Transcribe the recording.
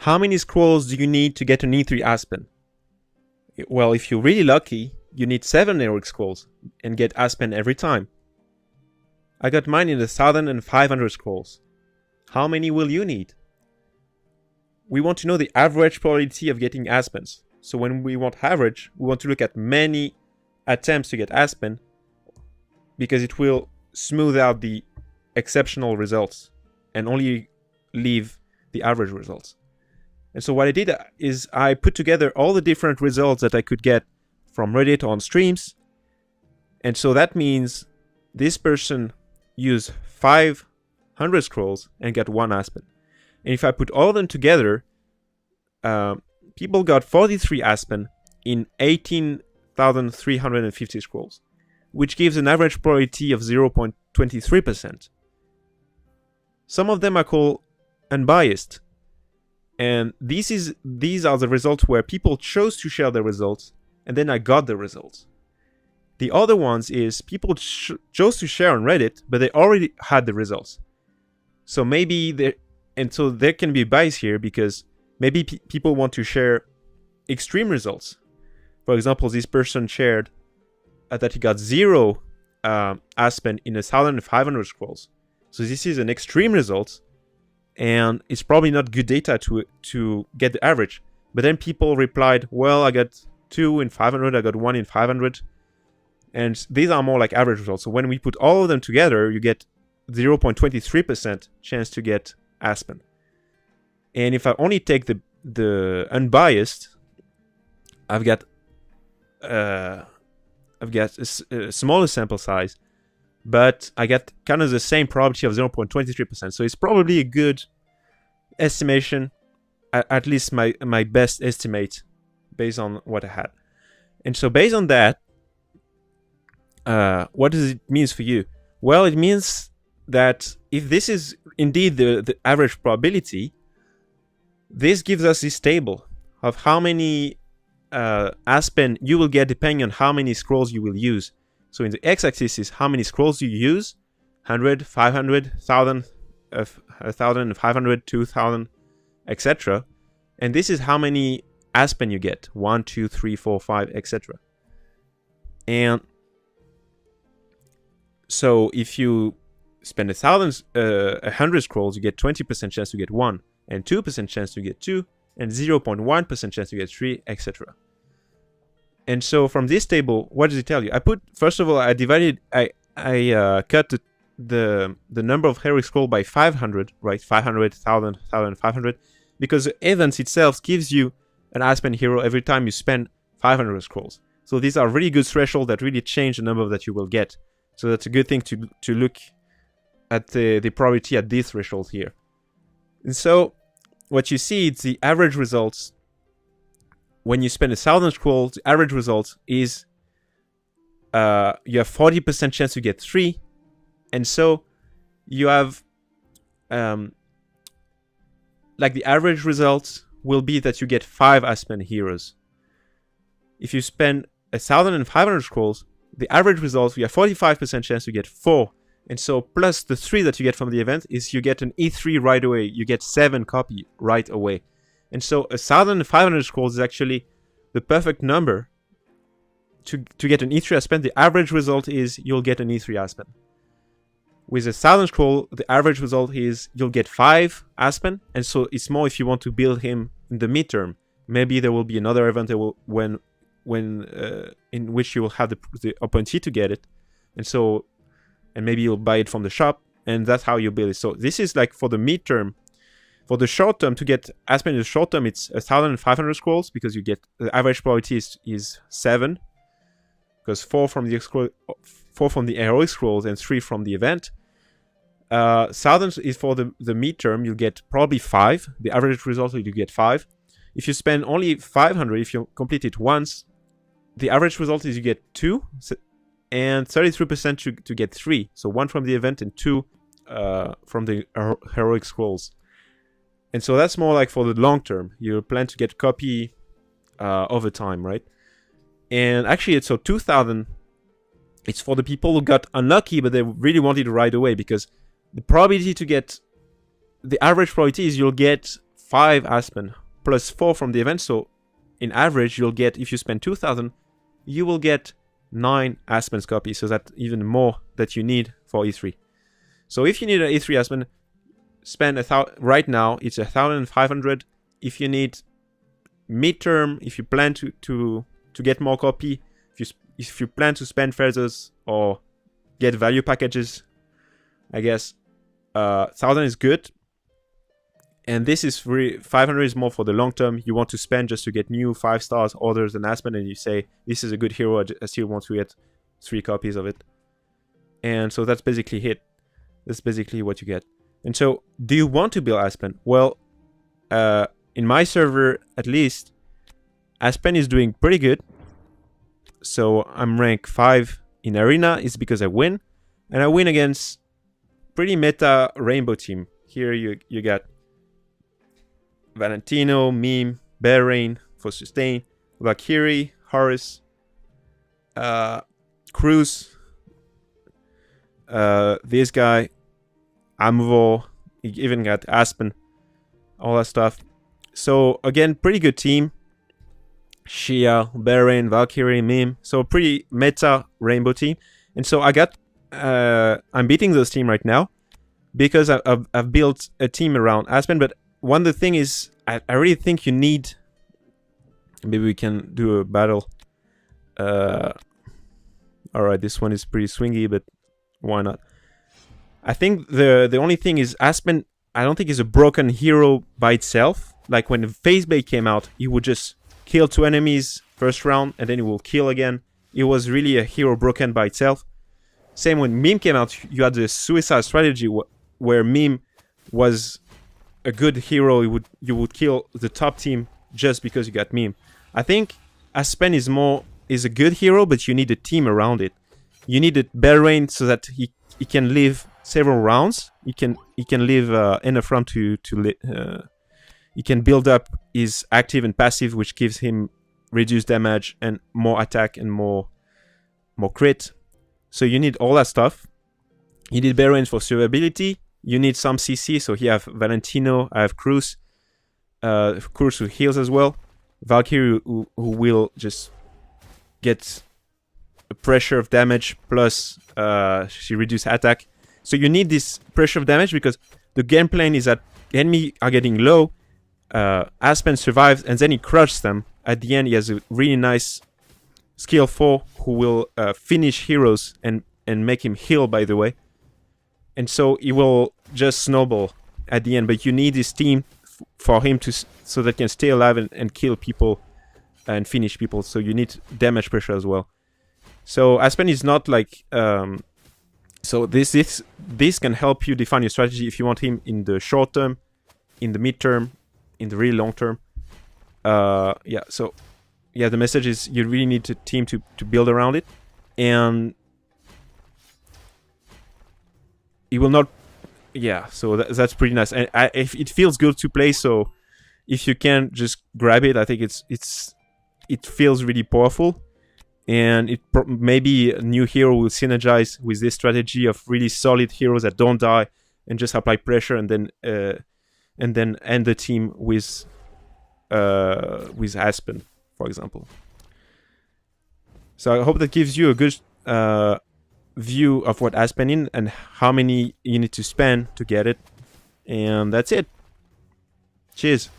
how many scrolls do you need to get an E3 Aspen? Well, if you're really lucky, you need 7 heroic scrolls and get Aspen every time. I got mine in 1,500 scrolls. How many will you need? We want to know the average probability of getting Aspens. So when we want average, we want to look at many attempts to get Aspen, because it will smooth out the exceptional results and only leave the average results. And so what I did is I put together all the different results that I could get from Reddit on streams. And so that means this person used 500 scrolls and got 1 Aspen. And if I put all of them together, people got 43 Aspen in 18,350 scrolls, which gives an average probability of 0.23%. Some of them are called unbiased. And these are the results where people chose to share their results, and then I got the results. The other ones is people chose to share on Reddit, but they already had the results. So maybe there can be bias here, because maybe people want to share extreme results. For example, this person shared that he got 0 Aspen in 1,500 scrolls. So this is an extreme result, and it's probably not good data to get the average. But then people replied, well, I got 2 in 500, I got 1 in 500. And these are more like average results. So when we put all of them together, you get 0.23% chance to get Aspen. And if I only take the unbiased, I've got a smaller sample size, but I get kind of the same probability of 0.23%. So it's probably a good estimation, at least my best estimate based on what I had. And so based on that, what does it mean for you? Well, it means that if this is indeed the average probability, this gives us this table of how many Aspen you will get depending on how many scrolls you will use. So in the x-axis is how many scrolls you use: 100, 500, 1,000, 1,500, 2,000, etc. And this is how many Aspen you get: 1, 2, 3, 4, 5, etc. And so if you spend 100 scrolls, you get 20% chance to get 1, and 2% chance to get 2, and 0.1% chance to get 3, etc. And so from this table, what does it tell you? First of all, I cut the number of heroic scroll by 500, right? 500, 1,000, 1,500, because the events itself gives you an Aspen hero every time you spend 500 scrolls. So these are really good thresholds that really change the number that you will get. So that's a good thing to look at the probability at these thresholds here. And so what you see is the average results. When you spend 1,000 scrolls, the average result is you have 40% chance to get 3. And so you have like the average result will be that you get 5 Aspen heroes. If you spend 1,500 scrolls, the average result, you have 45% chance to get 4. And so plus the 3 that you get from the event is you get an E3 right away. You get 7 copy right away. And so 1,500 scrolls is actually the perfect number to get an E3 Aspen. The average result is you'll get an E3 Aspen. With 1,000 scroll, the average result is you'll get 5 Aspen. And so it's more if you want to build him in the midterm. Maybe there will be another event that will in which you will have the opportunity to get it. And maybe you'll buy it from the shop, and that's how you build it. So this is like for the midterm. For the short term, to get Aspen in the short term, it's 1,500 scrolls, because you get the average probability is 7, because 4 from the heroic scrolls and 3 from the event. 1,000 is for the midterm. You get probably 5. The average result you get 5. If you spend only 500, if you complete it once, the average result is you get 2, and 33% to get 3. So 1 from the event and 2 from the heroic scrolls. And so that's more like for the long term. You plan to get copy over time, right? And actually, it's 2,000. It's for the people who got unlucky, but they really wanted it right away, because the probability to get the average probability is you'll get 5 Aspen plus 4 from the event. So in average, you'll get, if you spend 2,000, you will get 9 Aspen's copies. So that's even more that you need for E3. So if you need an E3 Aspen, spend right now, it's 1,500. If you need midterm, if you plan to get more copy, if you plan to spend feathers or get value packages, I guess 1,000 is good. And this is 500 is more for the long term. You want to spend just to get new 5 stars other than Aspen, and you say, this is a good hero, I still want to get 3 copies of it. And so that's basically it. That's basically what you get. And so, do you want to build Aspen? Well, in my server, at least, Aspen is doing pretty good. So I'm rank 5 in Arena. It's because I win. And I win against pretty meta rainbow team. Here you got Valentino, Meme, Belrain for sustain, Valkyrie, Horus, Cruz, this guy, Amvo, you even got Aspen, all that stuff. So again, pretty good team. Shia, Belrain, Valkyrie, Meme. So pretty meta rainbow team. And so I'm beating this team right now because I've built a team around Aspen. But one of the thing is, I really think you need, maybe we can do a battle. Alright, this one is pretty swingy, but why not? I think the only thing is Aspen, I don't think is a broken hero by itself. Like when Phasebait came out, he would just kill 2 enemies first round and then he will kill again. It was really a hero broken by itself. Same when Meme came out, you had the suicide strategy where Meme was a good hero. You would kill the top team just because you got Meme. I think Aspen is a good hero, but you need a team around it. You need a Belrain so that he can live several rounds. He can live enough round to he can build up his active and passive, which gives him reduced damage and more attack and more crit. So you need all that stuff. You need Belrain for survivability. You need some CC. So here I have Valentino, I have Cruz. Cruz who heals as well. Valkyrie who will just get a pressure of damage plus she reduces attack. So you need this pressure of damage because the game plan is that enemy are getting low. Aspen survives and then he crushes them. At the end, he has a really nice skill 4 who will finish heroes and make him heal, by the way. And so he will just snowball at the end. But you need this team for him so that he can stay alive and kill people and finish people. So you need damage pressure as well. So Aspen is not like so this can help you define your strategy if you want him in the short term, in the mid-term, in the really long term. Yeah, so yeah, the message is you really need a team to build around it, and it will not. Yeah, so that's pretty nice, and if it feels good to play. So if you can just grab it, I think it feels really powerful, and maybe a new hero will synergize with this strategy of really solid heroes that don't die and just apply pressure, and then end the team with Aspen, for example. So I hope that gives you a good view of what Aspen is and how many you need to spend to get it. And that's it. Cheers.